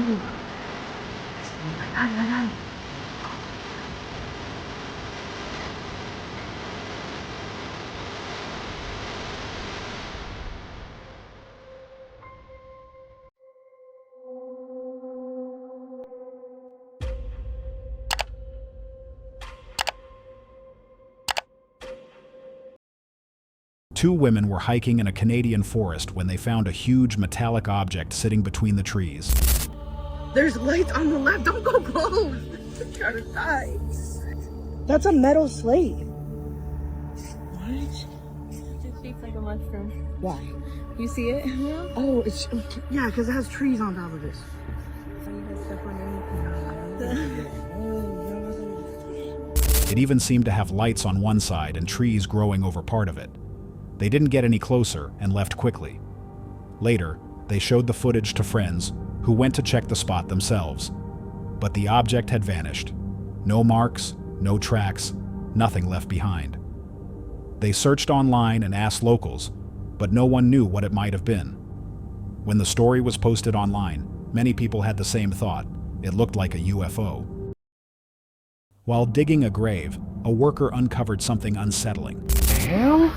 Ay. Two women were hiking in a Canadian forest when they found a huge metallic object sitting between the trees. There's lights on the left. Don't go close. I'm trying to die. That's a metal slate. What? It shapes like a mushroom. Why? You see it? Yeah. Oh, it's yeah, because it has trees on top of this. So you have stuff underneath. It even seemed to have lights on one side and trees growing over part of it. They didn't get any closer and left quickly. Later, they showed the footage to friends who went to check the spot themselves. But the object had vanished. No marks, no tracks, nothing left behind. They searched online and asked locals, but no one knew what it might have been. When the story was posted online, many people had the same thought. It looked like a UFO. While digging a grave, a worker uncovered something unsettling. Hell?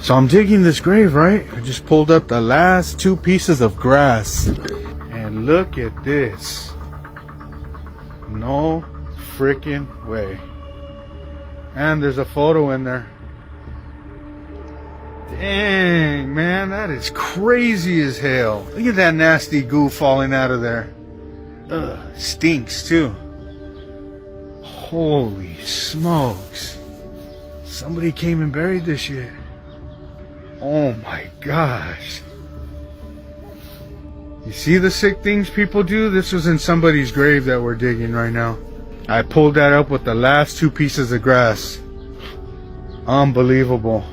So I'm digging this grave, right? I just pulled up the last 2 pieces of grass. And look at this. No freaking way. And there's a photo in there. Dang, man, that is crazy as hell. Look at that nasty goo falling out of there. Ugh, stinks too. Holy smokes. Somebody came and buried this shit. Oh my gosh. You see the sick things people do? This was in somebody's grave that we're digging right now. I pulled that up with the last 2 pieces of grass. Unbelievable.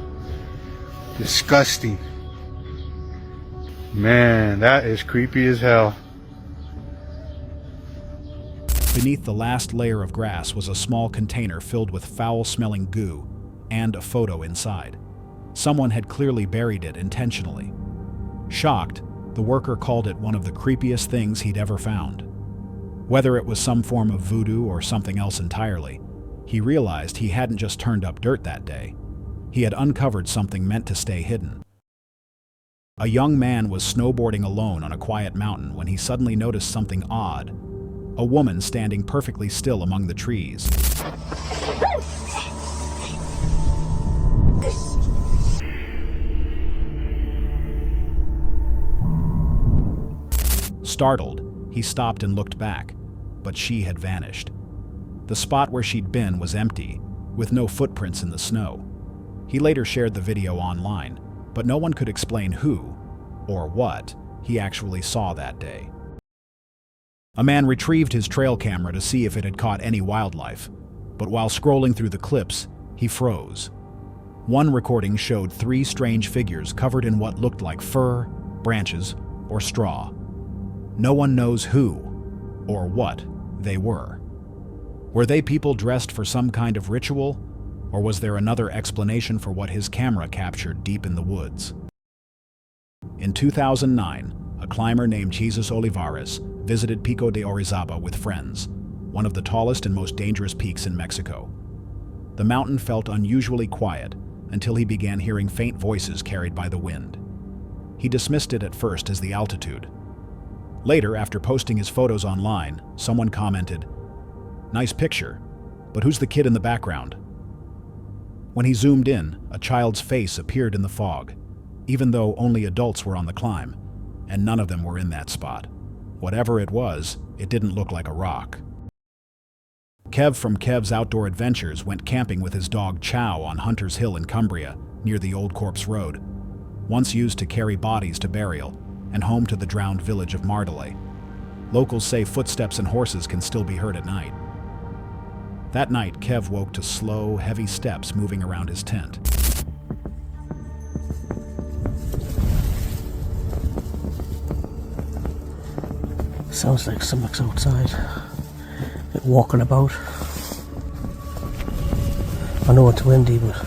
Disgusting. Man, that is creepy as hell. Beneath the last layer of grass was a small container filled with foul-smelling goo and a photo inside. Someone had clearly buried it intentionally. Shocked, the worker called it one of the creepiest things he'd ever found. Whether it was some form of voodoo or something else entirely, he realized he hadn't just turned up dirt that day. He had uncovered something meant to stay hidden. A young man was snowboarding alone on a quiet mountain when he suddenly noticed something odd. A woman standing perfectly still among the trees. Startled, he stopped and looked back, but she had vanished. The spot where she'd been was empty, with no footprints in the snow. He later shared the video online, but no one could explain who, or what, he actually saw that day. A man retrieved his trail camera to see if it had caught any wildlife, but while scrolling through the clips, he froze. One recording showed 3 strange figures covered in what looked like fur, branches, or straw. No one knows who, or what, they were. Were they people dressed for some kind of ritual, or was there another explanation for what his camera captured deep in the woods? In 2009, a climber named Jesus Olivares visited Pico de Orizaba with friends, one of the tallest and most dangerous peaks in Mexico. The mountain felt unusually quiet until he began hearing faint voices carried by the wind. He dismissed it at first as the altitude. Later, after posting his photos online, someone commented, "Nice picture, but who's the kid in the background?" When he zoomed in, a child's face appeared in the fog, even though only adults were on the climb, and none of them were in that spot. Whatever it was, it didn't look like a rock. Kev from Kev's Outdoor Adventures went camping with his dog Chow on Hunter's Hill in Cumbria, near the Old Corpse Road, once used to carry bodies to burial, and home to the drowned village of Mardale. Locals say footsteps and horses can still be heard at night. That night, Kev woke to slow, heavy steps moving around his tent. Sounds like someone's outside. They're walking about. I know it's windy, but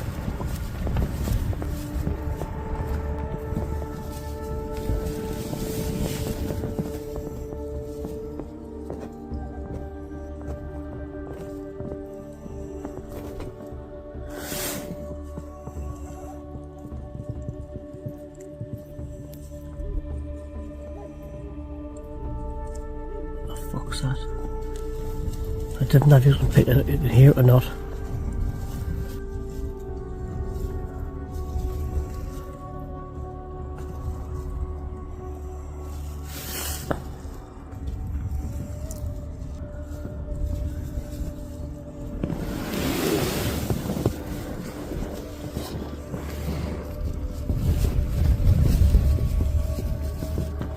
fuck's that? I didn't know if you can hear it or not.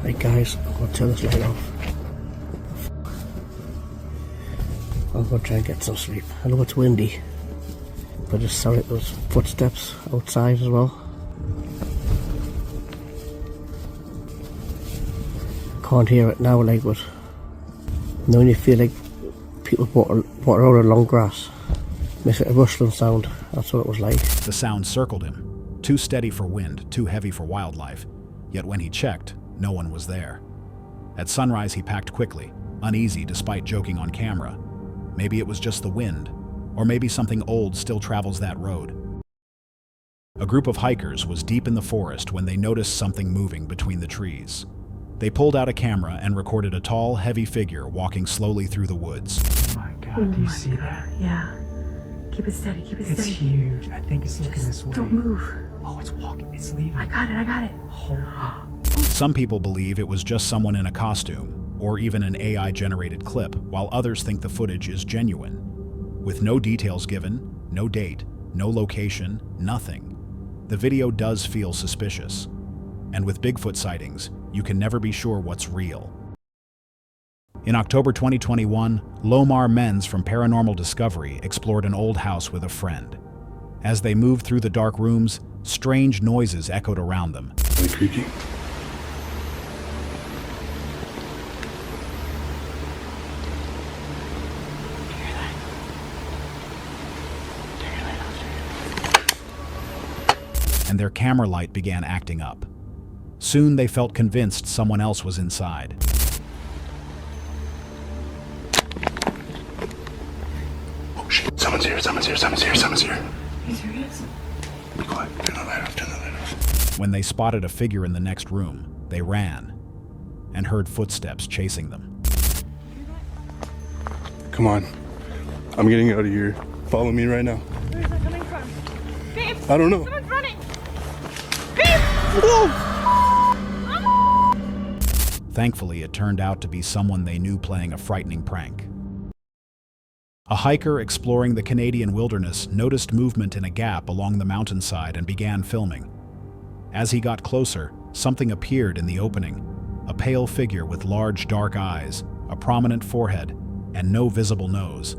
Right guys, I'm going to turn this light off. I'm going to try and get some sleep. I know it's windy, but just sorry those footsteps outside as well. Can't hear it now, like, but knowing you feel like people walking around in long grass, makes it a rustling sound. That's what it was like. The sound circled him, too steady for wind, too heavy for wildlife. Yet when he checked, no one was there. At sunrise, he packed quickly, uneasy despite joking on camera. Maybe it was just the wind, or maybe something old still travels that road. A group of hikers was deep in the forest when they noticed something moving between the trees. They pulled out a camera and recorded a tall, heavy figure walking slowly through the woods. Oh my god, do you see that? Yeah. Keep it steady, keep it It's steady. huge. I think it's looking this way. Don't move. Oh, it's walking. It's leaving. I got it. Hold on. Some people believe it was just someone in a costume, or even an AI-generated clip, while others think the footage is genuine. With no details given, no date, no location, nothing, the video does feel suspicious. And with Bigfoot sightings, you can never be sure what's real. In October 2021, Lomar Menz from Paranormal Discovery explored an old house with a friend. As they moved through the dark rooms, strange noises echoed around them. Really creepy. And their camera light began acting up. Soon they felt convinced someone else was inside. Oh shit, someone's here. You serious? Be quiet, turn the light off. When they spotted a figure in the next room, they ran and heard footsteps chasing them. Come on, I'm getting out of here. Follow me right now. Where's that coming from? Babe, I don't know. someone's running. Thankfully, it turned out to be someone they knew playing a frightening prank. A hiker exploring the Canadian wilderness noticed movement in a gap along the mountainside and began filming. As he got closer, something appeared in the opening, a pale figure with large dark eyes, a prominent forehead, and no visible nose.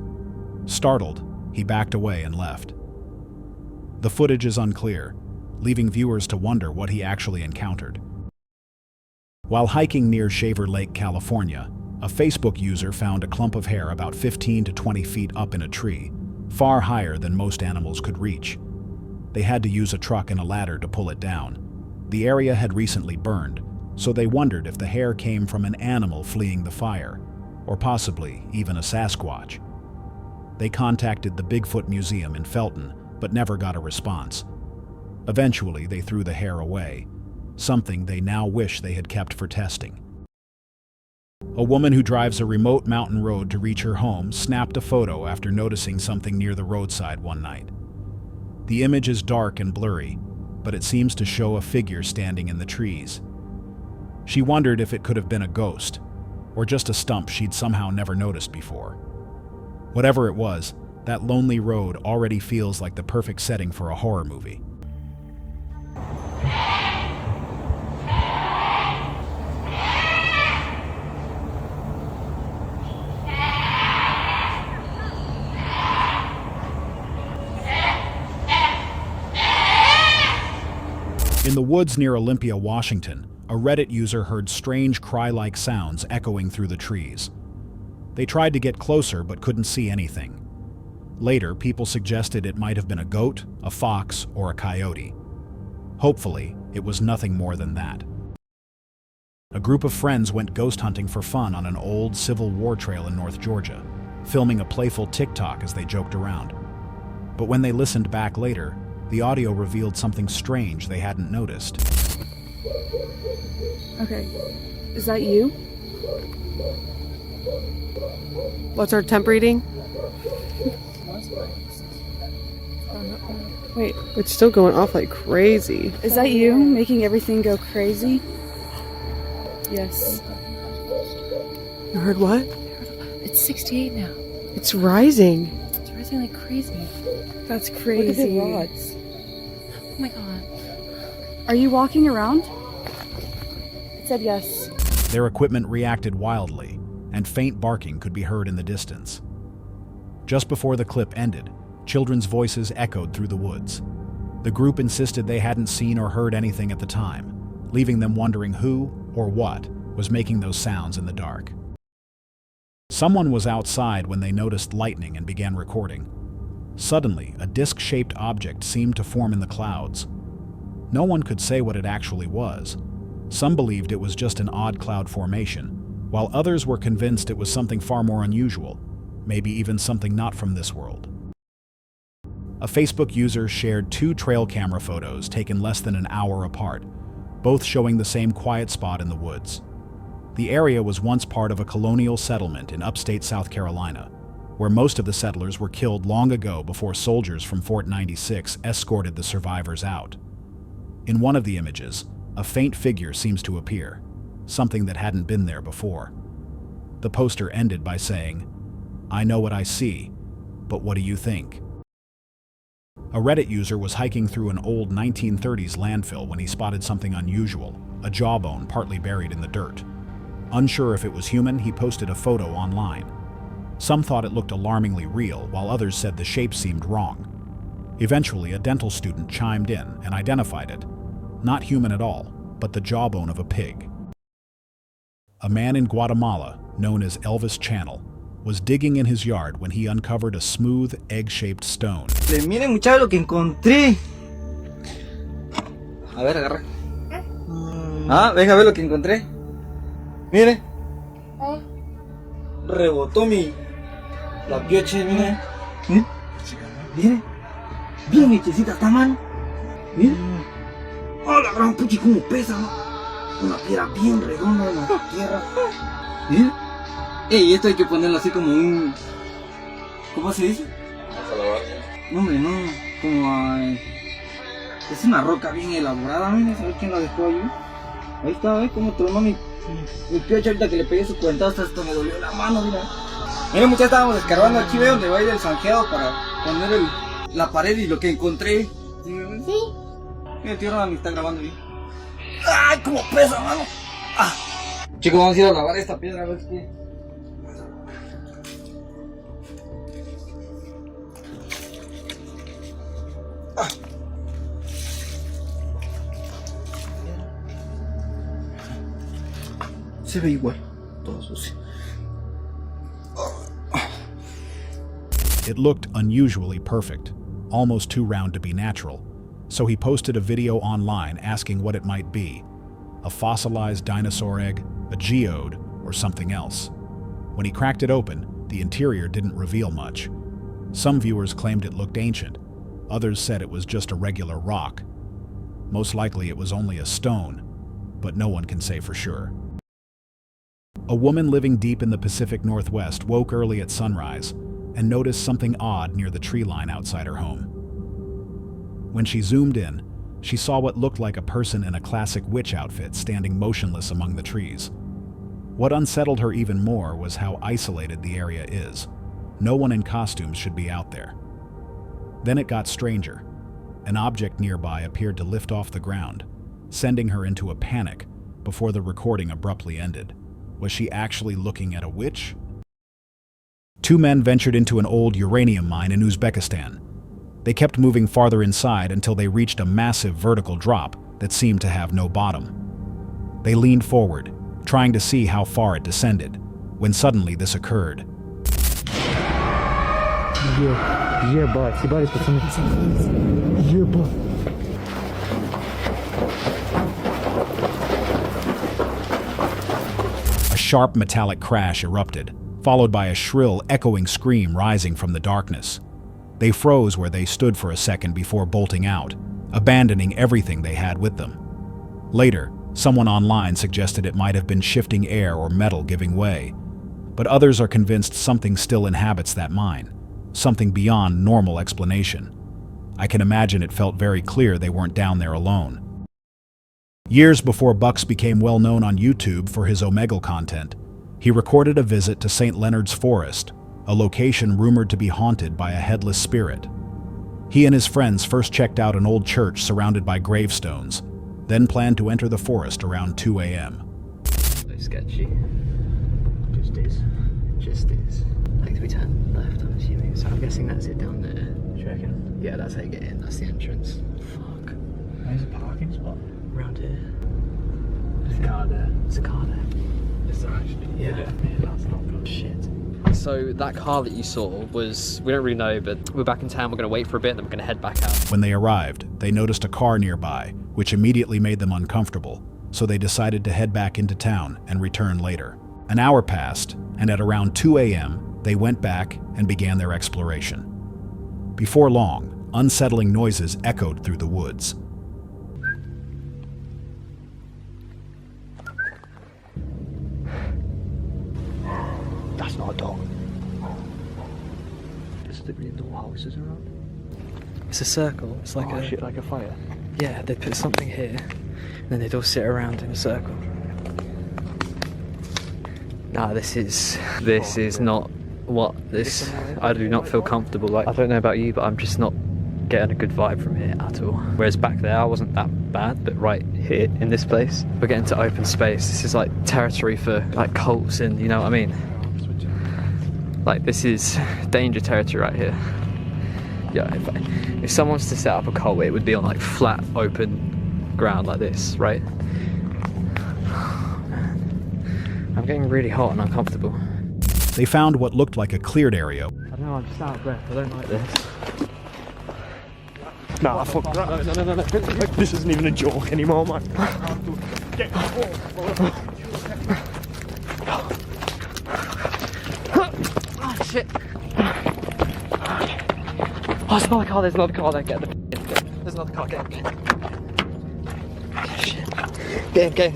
Startled, he backed away and left. The footage is unclear, leaving viewers to wonder what he actually encountered. While hiking near Shaver Lake, California, a Facebook user found a clump of hair about 15 to 20 feet up in a tree, far higher than most animals could reach. They had to use a truck and a ladder to pull it down. The area had recently burned, so they wondered if the hair came from an animal fleeing the fire, or possibly even a Sasquatch. They contacted the Bigfoot Museum in Felton, but never got a response. Eventually, they threw the hair away, something they now wish they had kept for testing. A woman who drives a remote mountain road to reach her home snapped a photo after noticing something near the roadside one night. The image is dark and blurry, but it seems to show a figure standing in the trees. She wondered if it could have been a ghost, or just a stump she'd somehow never noticed before. Whatever it was, that lonely road already feels like the perfect setting for a horror movie. In the woods near Olympia, Washington, a Reddit user heard strange cry-like sounds echoing through the trees. They tried to get closer but couldn't see anything. Later, people suggested it might have been a goat, a fox, or a coyote. Hopefully, it was nothing more than that. A group of friends went ghost hunting for fun on an old Civil War trail in North Georgia, filming a playful TikTok as they joked around. But when they listened back later, the audio revealed something strange they hadn't noticed. Okay, is that you? What's our temp reading? Wait, it's still going off like crazy. Is that you making everything go crazy? Yes. You heard what? It's 68 now. It's rising. It's rising like crazy. That's Look at crazy. the rods. Oh my god. Are you walking around? It said yes. Their equipment reacted wildly, and faint barking could be heard in the distance. Just before the clip ended, children's voices echoed through the woods. The group insisted they hadn't seen or heard anything at the time, leaving them wondering who or what was making those sounds in the dark. Someone was outside when they noticed lightning and began recording. Suddenly, a disc-shaped object seemed to form in the clouds. No one could say what it actually was. Some believed it was just an odd cloud formation, while others were convinced it was something far more unusual, maybe even something not from this world. A Facebook user shared 2 trail camera photos taken less than an hour apart, both showing the same quiet spot in the woods. The area was once part of a colonial settlement in upstate South Carolina, where most of the settlers were killed long ago before soldiers from Fort 96 escorted the survivors out. In one of the images, a faint figure seems to appear, something that hadn't been there before. The poster ended by saying, "I know what I see, but what do you think?" A Reddit user was hiking through an old 1930s landfill when he spotted something unusual, a jawbone partly buried in the dirt. Unsure if it was human, he posted a photo online. Some thought it looked alarmingly real, while others said the shape seemed wrong. Eventually, a dental student chimed in and identified it. Not human at all, but the jawbone of a pig. A man in Guatemala, known as Elvis Channel, was digging in his yard when he uncovered a smooth, egg-shaped stone. Miren muchachos lo que encontré. A ver, agarra. Ah, venga a ver lo que encontré. Mire. Rebotó la pioche, mire. Mire. Bien hechecita está, man. Mire. Oh, la gran puchi como pesa, ¿no? Una piedra bien redonda en la tierra. Mire. Ey, esto hay que ponerlo así como un... ¿Cómo se dice? No, hombre, no. Como... es una roca bien elaborada, mire. ¿Sabes quién la dejó ahí? Ahí está, ¿ves cómo tronó mi pioche ahorita que le pegué su cuentazo? Hasta me dolió la mano, mira. Miren, muchachos, estábamos escarbando aquí, ¿ve? Donde va a ir el zanjeado para poner la pared y lo que encontré. ¿Sí? Mira, el tío Ronald me está grabando bien. ¡Ay, cómo pesa, mano! ¡Ah! Chicos, vamos a ir a lavar esta piedra a ver qué... Se ve igual, todo sucio. It looked unusually perfect, almost too round to be natural, so he posted a video online asking what it might be: a fossilized dinosaur egg, a geode, or something else. When he cracked it open, the interior didn't reveal much. Some viewers claimed it looked ancient, others said it was just a regular rock. Most likely it was only a stone, but no one can say for sure. A woman living deep in the Pacific Northwest woke early at sunrise and noticed something odd near the tree line outside her home. When she zoomed in, she saw what looked like a person in a classic witch outfit standing motionless among the trees. What unsettled her even more was how isolated the area is. No one in costumes should be out there. Then it got stranger. An object nearby appeared to lift off the ground, sending her into a panic before the recording abruptly ended. Was she actually looking at a witch? 2 men ventured into an old uranium mine in Uzbekistan. They kept moving farther inside until they reached a massive vertical drop that seemed to have no bottom. They leaned forward, trying to see how far it descended, when suddenly this occurred. A sharp metallic crash erupted, followed by a shrill, echoing scream rising from the darkness. They froze where they stood for a second before bolting out, abandoning everything they had with them. Later, someone online suggested it might have been shifting air or metal giving way. but others are convinced something still inhabits that mine, something beyond normal explanation. I can imagine it felt very clear they weren't down there alone. Years before Bucks became well known on YouTube for his Omegle content, he recorded a visit to St. Leonard's Forest, a location rumored to be haunted by a headless spirit. He and his friends first checked out an old church surrounded by gravestones, then planned to enter the forest around 2 a.m. So sketchy. Just is. Like we turn left, I'm assuming. So I'm guessing that's it down there. Do you reckon? Yeah, that's how you get in. That's the entrance. Fuck. There's a parking spot. Around here. There's a car there. There's a car there. Is there actually? Yeah. That's not good. Shit. So that car that you saw was, we don't really know, but we're back in town, we're going to wait for a bit, and then we're going to head back out. When they arrived, they noticed a car nearby, which immediately made them uncomfortable, so they decided to head back into town and return later. An hour passed, and at around 2 a.m., they went back and began their exploration. Before long, unsettling noises echoed through the woods. That's not a dog. There's literally no houses around. It's a circle. It's like Shit, like a fire. Yeah, they'd put something here, and then they'd all sit around in a circle. Nah, this is not what this. I do not feel comfortable. Like, I don't know about you, but I'm just not getting a good vibe from here at all. Whereas back there, I wasn't that bad, but right here in this place, we're getting to open space. This is like territory for like cults, and you know what I mean. Like, this is danger territory right here. Yeah, if someone's to set up a cult, it would be on like flat, open ground like this, right? I'm getting really hot and uncomfortable. They found what looked like a cleared area. I don't know, I'm just out of breath. I don't like this. No, fuck that. No. This isn't even a joke anymore, man. Oh shit! Oh, there's another car. There's another car there. Get the. There's another car. Get in. Okay, shit. Get in.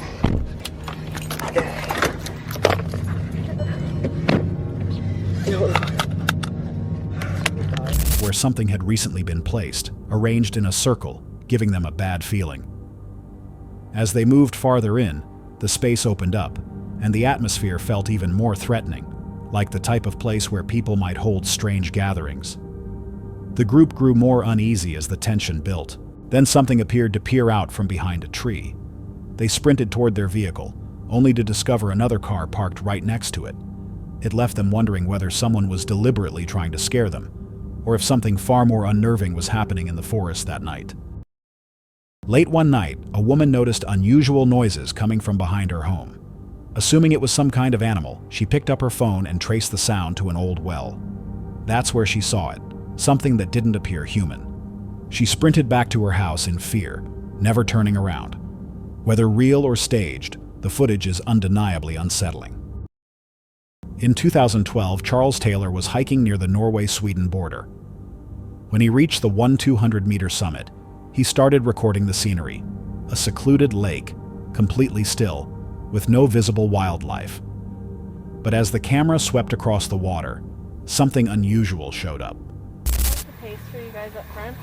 Where something had recently been placed, arranged in a circle, giving them a bad feeling. As they moved farther in, the space opened up, and the atmosphere felt even more threatening, like the type of place where people might hold strange gatherings. The group grew more uneasy as the tension built. Then something appeared to peer out from behind a tree. They sprinted toward their vehicle, only to discover another car parked right next to it. It left them wondering whether someone was deliberately trying to scare them, or if something far more unnerving was happening in the forest that night. Late one night, a woman noticed unusual noises coming from behind her home. Assuming it was some kind of animal, she picked up her phone and traced the sound to an old well. That's where she saw it, something that didn't appear human. She sprinted back to her house in fear, never turning around. Whether real or staged, the footage is undeniably unsettling. In 2012, Charles Taylor was hiking near the Norway-Sweden border. When he reached the 1,200-meter summit, he started recording the scenery, a secluded lake, completely still, with no visible wildlife. But as the camera swept across the water, something unusual showed up. What's the pace for you guys up front?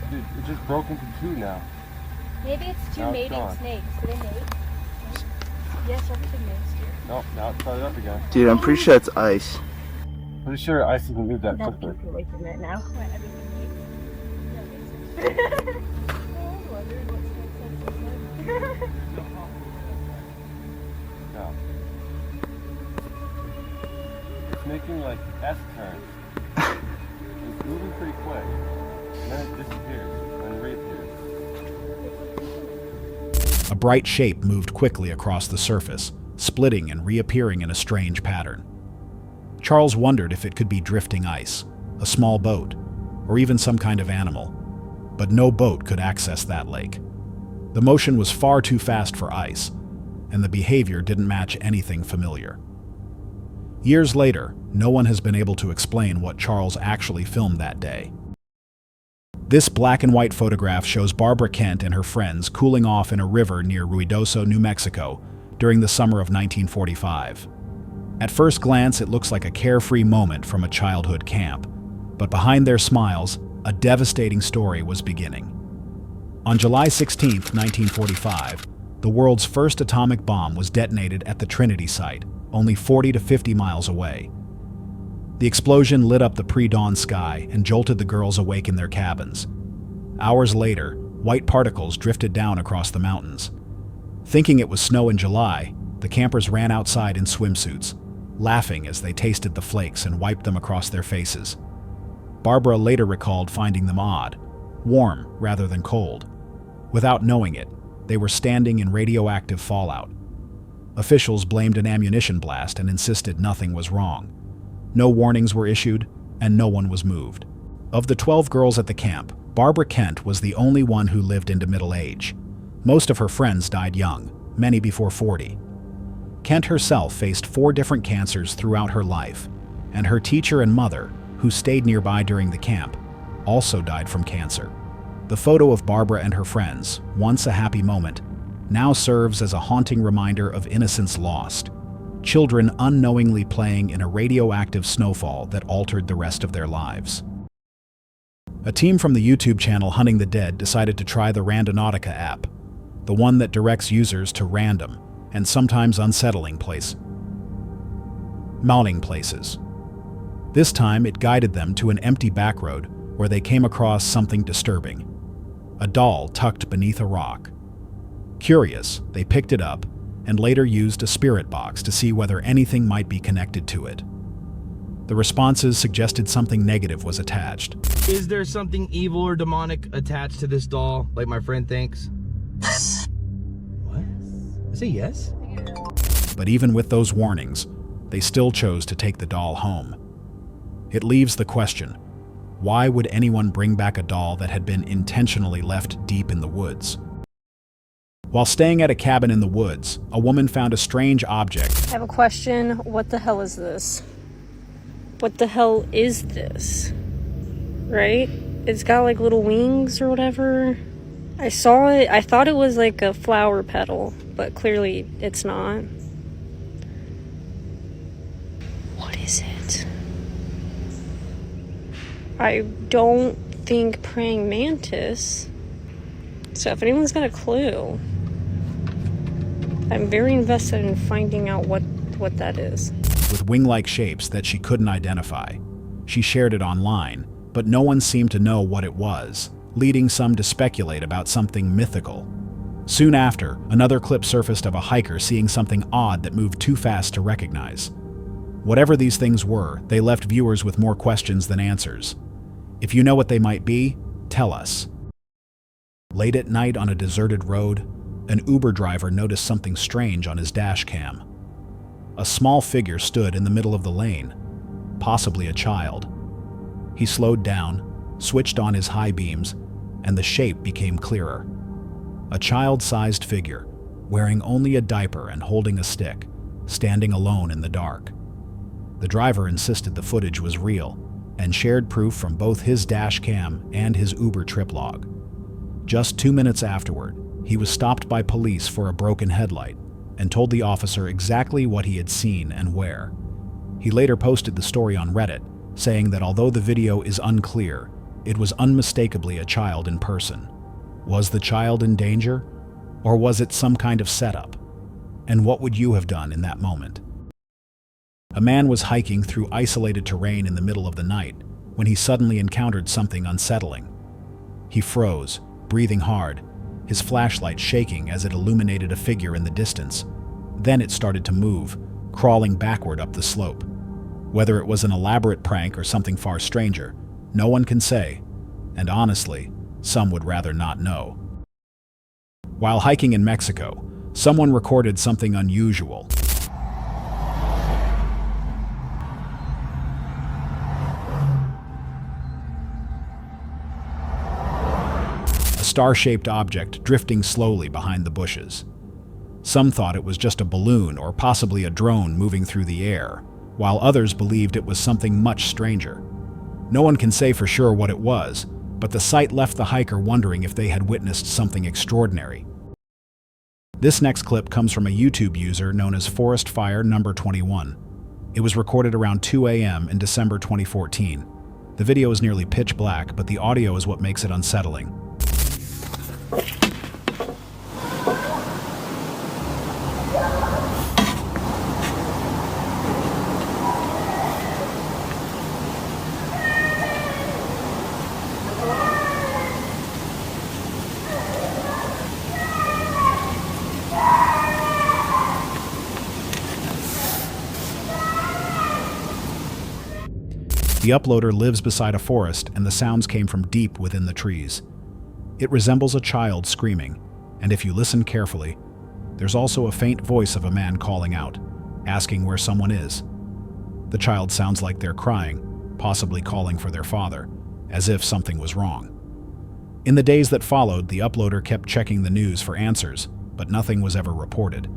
Dude, it just broke into two now. Maybe it's two Now it's mating gone. snakes. Do they mate? Yes, everything mates. Nope, now it's started up again. Dude, I'm pretty sure it's ice. Pretty sure ice doesn't move that That's quickly. keep away from it now. What, everything mates? No. It's making like S turns. It's moving pretty quick. And then it disappears. And reappears. A bright shape moved quickly across the surface, splitting and reappearing in a strange pattern. Charles wondered if it could be drifting ice, a small boat, or even some kind of animal. But no boat could access that lake. The motion was far too fast for ice, and the behavior didn't match anything familiar. Years later, no one has been able to explain what Charles actually filmed that day. This black and white photograph shows Barbara Kent and her friends cooling off in a river near Ruidoso, New Mexico, during the summer of 1945. At first glance, it looks like a carefree moment from a childhood camp, but behind their smiles, a devastating story was beginning. On July 16, 1945, the world's first atomic bomb was detonated at the Trinity site, only 40 to 50 miles away. The explosion lit up the pre-dawn sky and jolted the girls awake in their cabins. Hours later, white particles drifted down across the mountains. Thinking it was snow in July, the campers ran outside in swimsuits, laughing as they tasted the flakes and wiped them across their faces. Barbara later recalled finding them odd, warm rather than cold. Without knowing it, they were standing in radioactive fallout. Officials blamed an ammunition blast and insisted nothing was wrong. No warnings were issued, and no one was moved. Of the 12 girls at the camp, Barbara Kent was the only one who lived into middle age. Most of her friends died young, many before 40. Kent herself faced 4 different cancers throughout her life, and her teacher and mother, who stayed nearby during the camp, also died from cancer. The photo of Barbara and her friends, once a happy moment, now serves as a haunting reminder of innocence lost. Children unknowingly playing in a radioactive snowfall that altered the rest of their lives. A team from the YouTube channel Hunting the Dead decided to try the Randonautica app, the one that directs users to random and sometimes unsettling mounting places. This time, it guided them to an empty back road where they came across something disturbing. A doll tucked beneath a rock. Curious, they picked it up and later used a spirit box to see whether anything might be connected to it. The responses suggested something negative was attached. Is there something evil or demonic attached to this doll, like my friend thinks? What? I say yes? But even with those warnings, they still chose to take the doll home. It leaves the question, why would anyone bring back a doll that had been intentionally left deep in the woods? While staying at a cabin in the woods, a woman found a strange object. I have a question. What the hell is this? What the hell is this? Right? It's got like little wings or whatever. I saw it. I thought it was like a flower petal, but clearly it's not. What is it? I don't think praying mantis. So if anyone's got a clue, I'm very invested in finding out what that is. With wing-like shapes that she couldn't identify. She shared it online, but no one seemed to know what it was, leading some to speculate about something mythical. Soon after, another clip surfaced of a hiker seeing something odd that moved too fast to recognize. Whatever these things were, they left viewers with more questions than answers. If you know what they might be, tell us. Late at night on a deserted road, an Uber driver noticed something strange on his dash cam. A small figure stood in the middle of the lane, possibly a child. He slowed down, switched on his high beams, and the shape became clearer. A child-sized figure, wearing only a diaper and holding a stick, standing alone in the dark. The driver insisted the footage was real and shared proof from both his dash cam and his Uber trip log. Just 2 minutes afterward, he was stopped by police for a broken headlight and told the officer exactly what he had seen and where. He later posted the story on Reddit, saying that although the video is unclear, it was unmistakably a child in person. Was the child in danger? Or was it some kind of setup? And what would you have done in that moment? A man was hiking through isolated terrain in the middle of the night when he suddenly encountered something unsettling. He froze, breathing hard, his flashlight shaking as it illuminated a figure in the distance. Then it started to move, crawling backward up the slope. Whether it was an elaborate prank or something far stranger, no one can say, and honestly, some would rather not know. While hiking in Mexico, someone recorded something unusual. A star-shaped object drifting slowly behind the bushes. Some thought it was just a balloon or possibly a drone moving through the air, while others believed it was something much stranger. No one can say for sure what it was, but the sight left the hiker wondering if they had witnessed something extraordinary. This next clip comes from a YouTube user known as Forest Fire Number 21. It was recorded around 2 a.m. in December 2014. The video is nearly pitch black, but the audio is what makes it unsettling. The uploader lives beside a forest, and the sounds came from deep within the trees. It resembles a child screaming, and if you listen carefully, there's also a faint voice of a man calling out, asking where someone is. The child sounds like they're crying, possibly calling for their father, as if something was wrong. In the days that followed, the uploader kept checking the news for answers, but nothing was ever reported.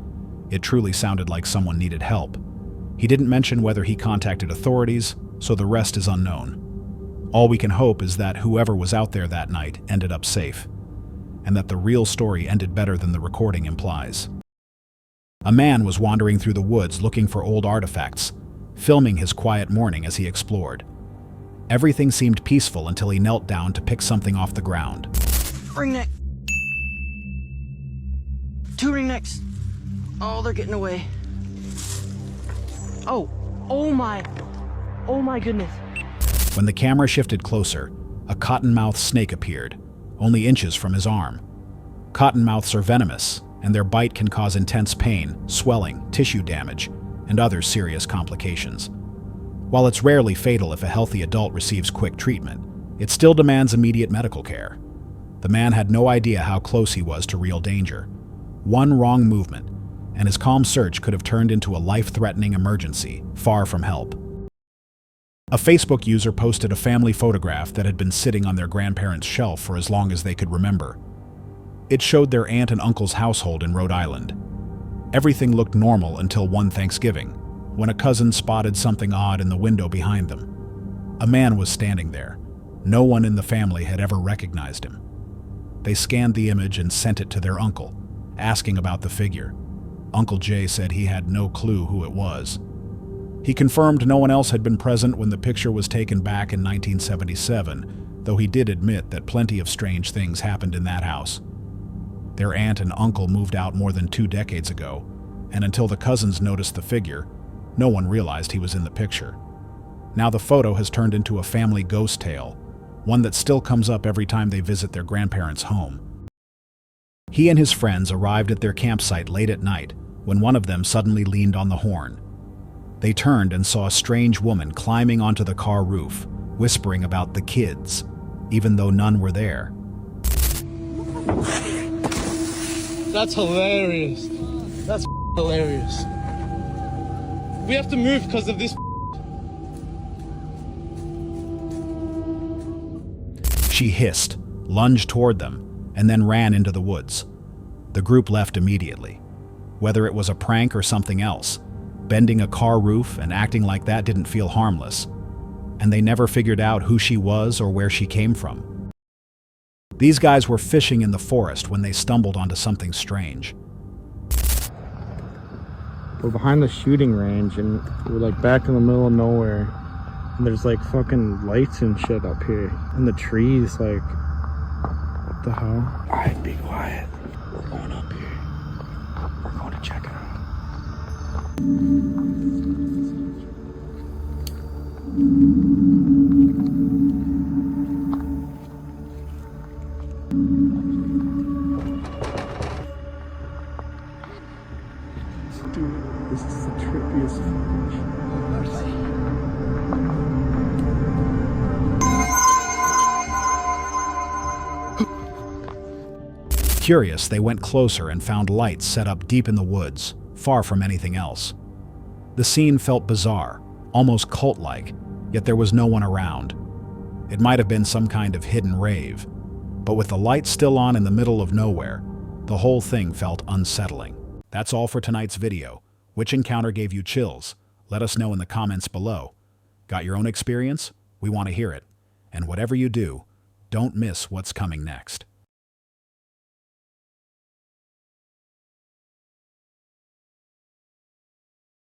It truly sounded like someone needed help. He didn't mention whether he contacted authorities, so the rest is unknown. All we can hope is that whoever was out there that night ended up safe, and that the real story ended better than the recording implies. A man was wandering through the woods looking for old artifacts, filming his quiet morning as he explored. Everything seemed peaceful until he knelt down to pick something off the ground. Ringneck. 2 ringnecks. Oh, they're getting away. Oh my goodness. When the camera shifted closer, a cottonmouth snake appeared, only inches from his arm. Cottonmouths are venomous, and their bite can cause intense pain, swelling, tissue damage, and other serious complications. While it's rarely fatal if a healthy adult receives quick treatment, it still demands immediate medical care. The man had no idea how close he was to real danger. One wrong movement, and his calm search could have turned into a life-threatening emergency, far from help. A Facebook user posted a family photograph that had been sitting on their grandparents' shelf for as long as they could remember. It showed their aunt and uncle's household in Rhode Island. Everything looked normal until one Thanksgiving, when a cousin spotted something odd in the window behind them. A man was standing there. No one in the family had ever recognized him. They scanned the image and sent it to their uncle, asking about the figure. Uncle Jay said he had no clue who it was. He confirmed no one else had been present when the picture was taken back in 1977, though he did admit that plenty of strange things happened in that house. Their aunt and uncle moved out more than 2 decades ago, and until the cousins noticed the figure, no one realized he was in the picture. Now the photo has turned into a family ghost tale, one that still comes up every time they visit their grandparents' home. He and his friends arrived at their campsite late at night when one of them suddenly leaned on the horn. They turned and saw a strange woman climbing onto the car roof, whispering about the kids, even though none were there. That's hilarious. That's hilarious. We have to move because of this. She hissed, lunged toward them, and then ran into the woods. The group left immediately. Whether it was a prank or something else, bending a car roof and acting like that didn't feel harmless, and they never figured out who she was or where she came from. These guys were fishing in the forest when they stumbled onto something strange. We're behind the shooting range and we're like back in the middle of nowhere, and there's like fucking lights and shit up here, and the trees, like, what the hell? Alright, be quiet. We're going up here. We're going to check it out. Dude, this is the trippiest Curious, they went closer and found lights set up deep in the woods, far from anything else. The scene felt bizarre, almost cult-like, yet there was no one around. It might have been some kind of hidden rave, but with the lights still on in the middle of nowhere, the whole thing felt unsettling. That's all for tonight's video. Which encounter gave you chills? Let us know in the comments below. Got your own experience? We want to hear it. And whatever you do, don't miss what's coming next.